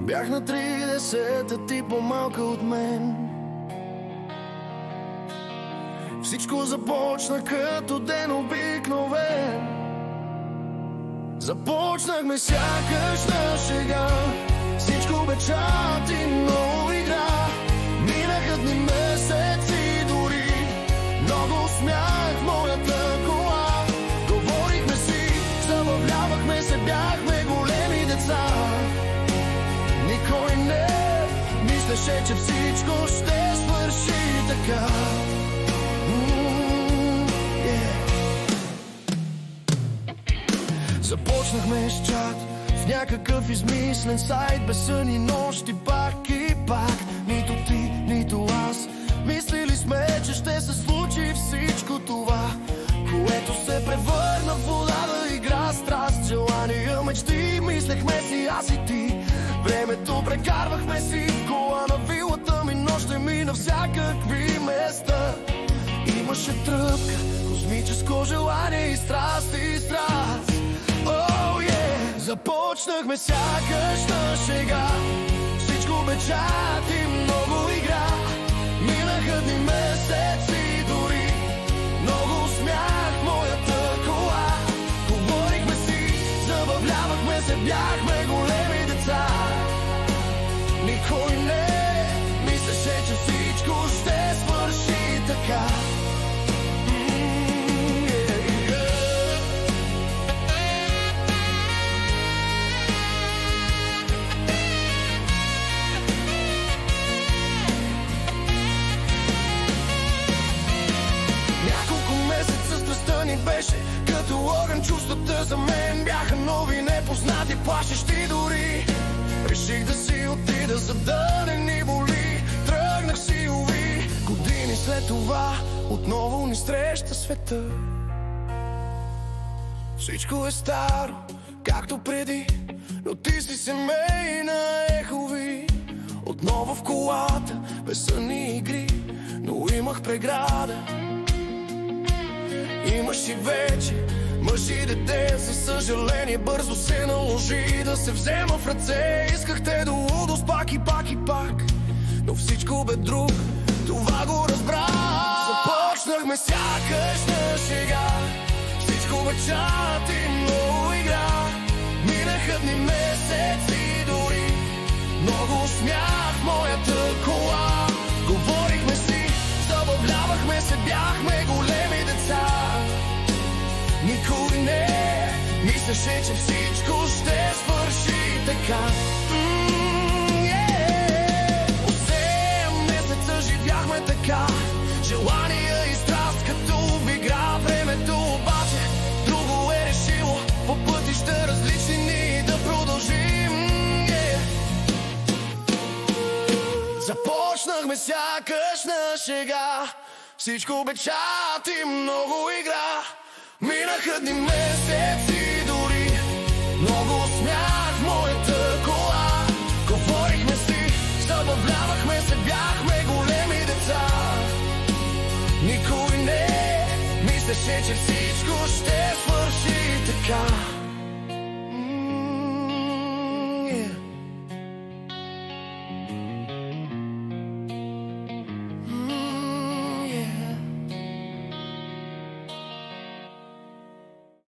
Бях на 30-та, ти по-малка от мен. Всичко започна като ден обикновен. Започнахме сякаш на шега. Всичко бе чат и много игра. Минаха дни, месеци дори. Много смях в моята кола. Говорихме си, забавлявахме се, бяхме големи деца. Никой не мислеше, че всичко ще свърши така. Започнахме с чат в някакъв измислен сайт, без сън и нощи, пак и пак. Нито ти, нито аз мислили сме, че ще се случи всичко това, което се превърна в вода да игра страст. Желания, мечти, мислехме си аз и ти. Времето прекарвахме си в кола на вилата ми, нощта ми на всякакви места. Имаше тръпка, космическо желание и страст, и страст. Започнахме сякаш на шега. Всичко бе чат и много игра. Минаха дни, месеци дори. Много смях в моята кола. Говорихме си, забавлявахме се, бяхме големи деца. Никой не мислеше, че всичко ще свърши така. Беше като огън, чувствата за мен бяха нови, непознати, плашещи дори. Реших да си отида, за да не ни боли. Тръгнах си, уви. Години след това отново ни среща света. Всичко е старо, както преди, но ти си семейна ехови. Отново в колата, без сънни игри, но имах преграда. Имаш и вече мъж и дете, за съжаление бързо се наложи да се взема в ръце. Искахте до лудост пак и пак и пак, но всичко бе друг, това го разбрах. Започнахме сякаш на шега. Всичко бе чат и много игра. Минаха дни, месеци дори. Много смях в моята кола. Говорихме си, забавлявахме се, бяхме големи деца. Никой не мислеше, че всичко ще свърши така. 8 месеца живяхме така. Желания и страст като в игра. Времето обаче друго е решило. По пътища различни ни да продължим. Започнахме сякаш на шега. Всичко бе чат и много игра. Минаха дни, месеци дори. Много смях в моята кола. Говорихме си, забавлявахме се, бяхме големи деца. Никой не мислеше, че всичко ще свърши така.